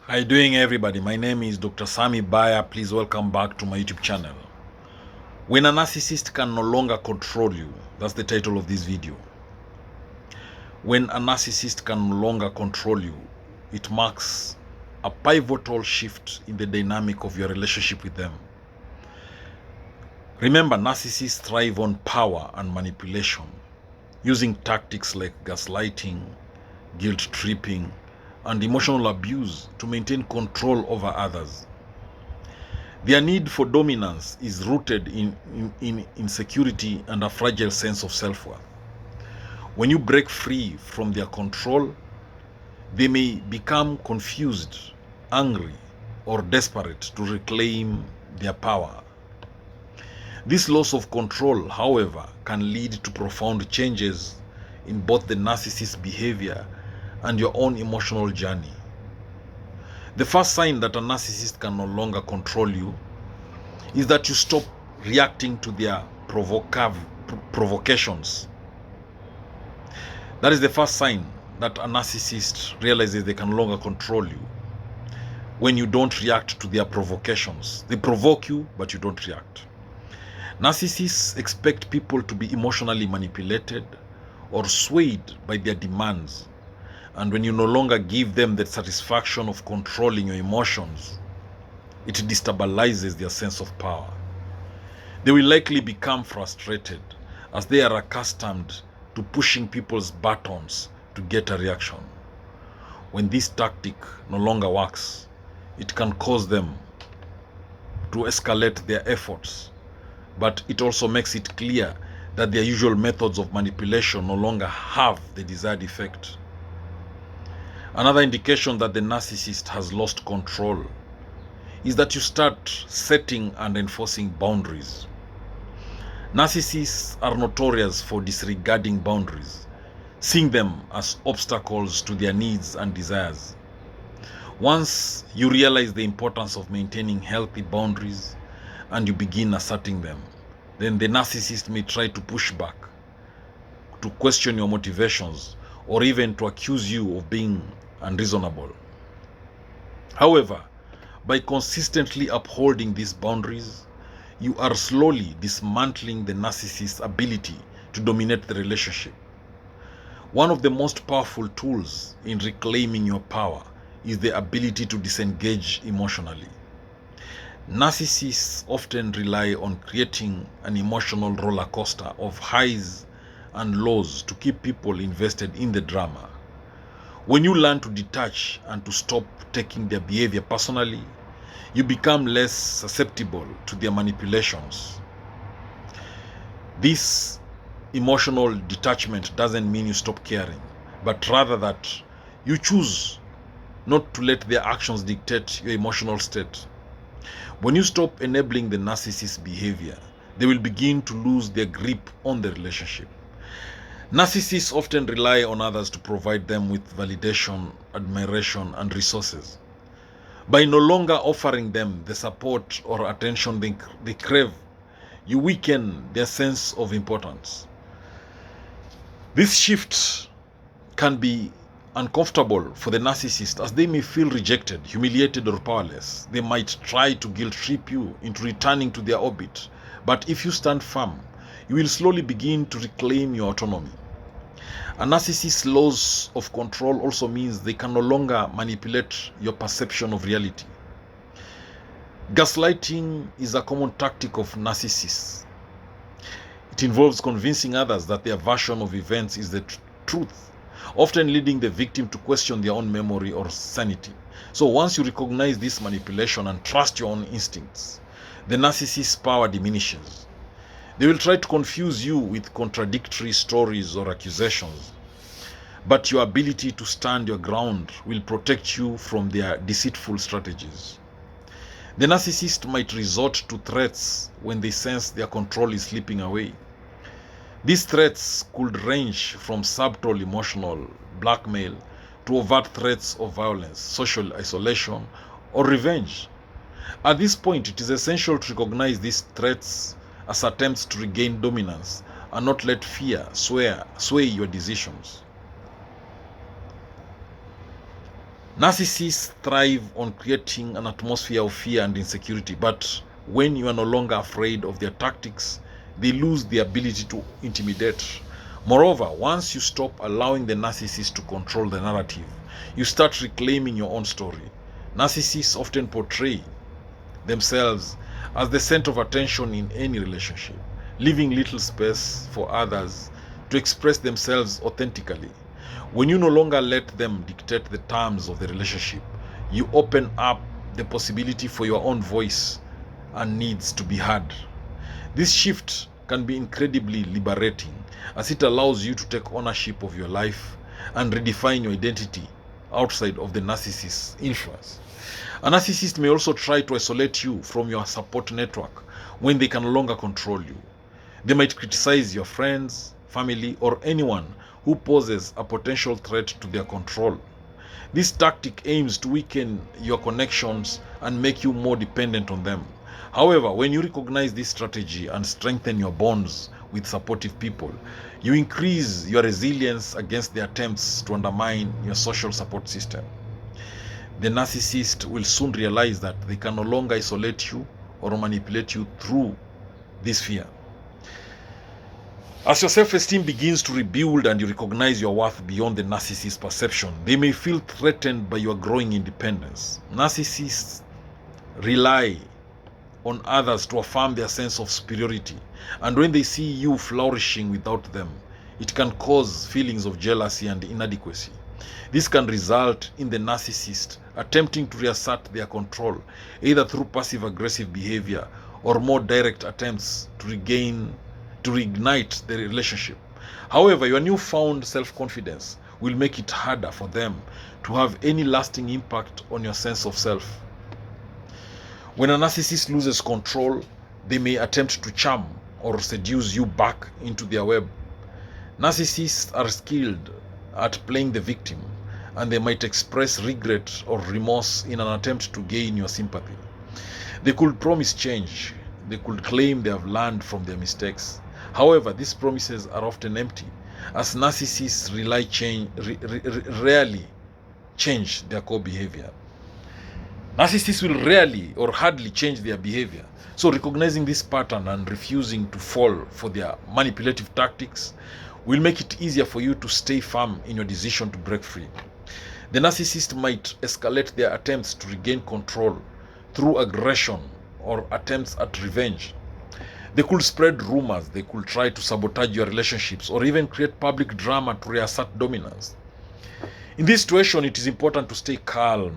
How you doing, everybody? My name is Dr. Sammy BAYA. Please welcome back to my YouTube channel. When a narcissist can no longer control you, that's the title of this video. When a narcissist can no longer control you, it marks a pivotal shift in the dynamic of your relationship with them. Remember, narcissists thrive on power and manipulation, using tactics like gaslighting, guilt tripping, and emotional abuse to maintain control over others. Their need for dominance is rooted in insecurity and a fragile sense of self-worth. When you break free from their control, they may become confused, angry, or desperate to reclaim their power. This loss of control, however, can lead to profound changes in both the narcissist's behavior and your own emotional journey. The first sign that a narcissist can no longer control you is that you stop reacting to their provocations. That is the first sign that a narcissist realizes they can no longer control you. When you don't react to their provocations. They provoke you, but you don't react. Narcissists expect people to be emotionally manipulated or swayed by their demands. And when you no longer give them the satisfaction of controlling your emotions, it destabilizes their sense of power. They will likely become frustrated as they are accustomed to pushing people's buttons to get a reaction. When this tactic no longer works, it can cause them to escalate their efforts, but it also makes it clear that their usual methods of manipulation no longer have the desired effect. Another indication that the narcissist has lost control is that you start setting and enforcing boundaries. Narcissists are notorious for disregarding boundaries, seeing them as obstacles to their needs and desires. Once you realize the importance of maintaining healthy boundaries and you begin asserting them, then the narcissist may try to push back, to question your motivations, or even to accuse you of being unreasonable. However, by consistently upholding these boundaries, you are slowly dismantling the narcissist's ability to dominate the relationship. One of the most powerful tools in reclaiming your power is the ability to disengage emotionally. Narcissists often rely on creating an emotional roller coaster of highs and lows to keep people invested in the drama. When you learn to detach and to stop taking their behavior personally, you become less susceptible to their manipulations. This emotional detachment doesn't mean you stop caring, but rather that you choose not to let their actions dictate your emotional state. When you stop enabling the narcissist's behavior, they will begin to lose their grip on the relationship. Narcissists often rely on others to provide them with validation, admiration, and resources. By no longer offering them the support or attention they crave, you weaken their sense of importance. This shift can be uncomfortable for the narcissist as they may feel rejected, humiliated, or powerless. They might try to guilt trip you into returning to their orbit, but if you stand firm, you will slowly begin to reclaim your autonomy. A narcissist's loss of control also means they can no longer manipulate your perception of reality. Gaslighting is a common tactic of narcissists. It involves convincing others that their version of events is the truth, often leading the victim to question their own memory or sanity. So once you recognize this manipulation and trust your own instincts, the narcissist's power diminishes. They will try to confuse you with contradictory stories or accusations, but your ability to stand your ground will protect you from their deceitful strategies. The narcissist might resort to threats when they sense their control is slipping away. These threats could range from subtle emotional blackmail to overt threats of violence, social isolation, or revenge. At this point, it is essential to recognize these threats as attempts to regain dominance and not let fear sway your decisions. Narcissists thrive on creating an atmosphere of fear and insecurity, but when you are no longer afraid of their tactics, they lose the ability to intimidate. Moreover, once you stop allowing the narcissist to control the narrative, you start reclaiming your own story. Narcissists often portray themselves as the center of attention in any relationship, leaving little space for others to express themselves authentically. When you no longer let them dictate the terms of the relationship, you open up the possibility for your own voice and needs to be heard. This shift can be incredibly liberating, as it allows you to take ownership of your life and redefine your identity outside of the narcissist's influence. A narcissist may also try to isolate you from your support network when they can no longer control you. They might criticize your friends, family, or anyone who poses a potential threat to their control. This tactic aims to weaken your connections and make you more dependent on them. However, when you recognize this strategy and strengthen your bonds with supportive people, you increase your resilience against the attempts to undermine your social support system. The narcissist will soon realize that they can no longer isolate you or manipulate you through this fear. As your self-esteem begins to rebuild and you recognize your worth beyond the narcissist's perception, they may feel threatened by your growing independence. Narcissists rely on others to affirm their sense of superiority, and when they see you flourishing without them, it can cause feelings of jealousy and inadequacy. This can result in the narcissist attempting to reassert their control, either through passive-aggressive behavior or more direct attempts to reignite the relationship. However, your newfound self-confidence will make it harder for them to have any lasting impact on your sense of self. When a narcissist loses control, they may attempt to charm or seduce you back into their web. Narcissists are skilled at playing the victim, and they might express regret or remorse in an attempt to gain your sympathy. They could promise change. They could claim they have learned from their mistakes. However, these promises are often empty, as narcissists rarely change their core behavior. Narcissists will rarely or hardly change their behavior. So recognizing this pattern and refusing to fall for their manipulative tactics will make it easier for you to stay firm in your decision to break free. The narcissist might escalate their attempts to regain control through aggression or attempts at revenge. They could spread rumors, they could try to sabotage your relationships, or even create public drama to reassert dominance. In this situation, it is important to stay calm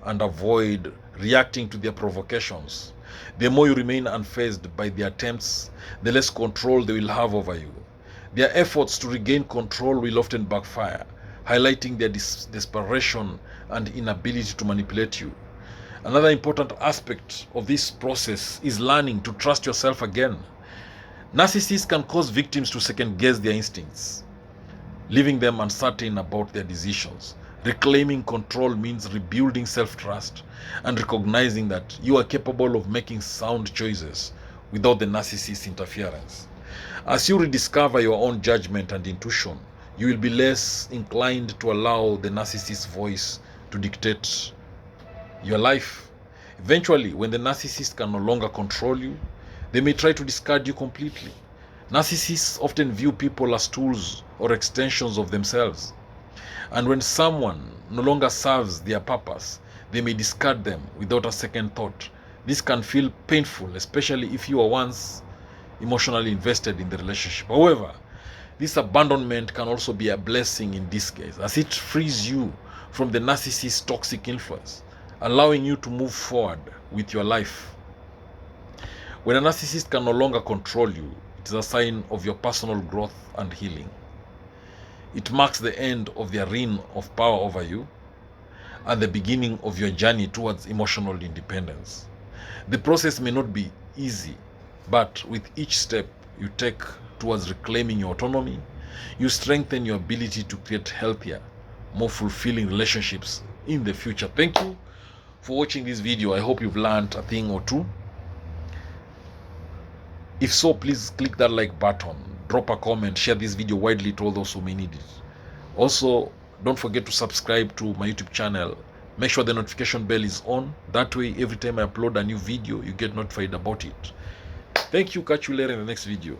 and avoid reacting to their provocations. The more you remain unfazed by their attempts, the less control they will have over you. Their efforts to regain control will often backfire, highlighting their desperation and inability to manipulate you. Another important aspect of this process is learning to trust yourself again. Narcissists can cause victims to second-guess their instincts, leaving them uncertain about their decisions. Reclaiming control means rebuilding self-trust and recognizing that you are capable of making sound choices without the narcissist's interference. As you rediscover your own judgment and intuition, you will be less inclined to allow the narcissist's voice to dictate your life. Eventually, when the narcissist can no longer control you, they may try to discard you completely. Narcissists often view people as tools or extensions of themselves. And when someone no longer serves their purpose, they may discard them without a second thought. This can feel painful, especially if you were once emotionally invested in the relationship. However, this abandonment can also be a blessing in disguise, as it frees you from the narcissist's toxic influence, allowing you to move forward with your life. When a narcissist can no longer control you, it is a sign of your personal growth and healing. It marks the end of their reign of power over you and the beginning of your journey towards emotional independence. The process may not be easy, but with each step you take towards reclaiming your autonomy, you strengthen your ability to create healthier, more fulfilling relationships in the future. Thank you for watching this video. I hope you've learned a thing or two. If so, please click that like button, drop a comment, share this video widely to all those who may need it. Also, don't forget to subscribe to my YouTube channel, Make sure the notification bell is on. That way, every time I upload a new video, you get notified about it. Thank you. Catch you later in the next video.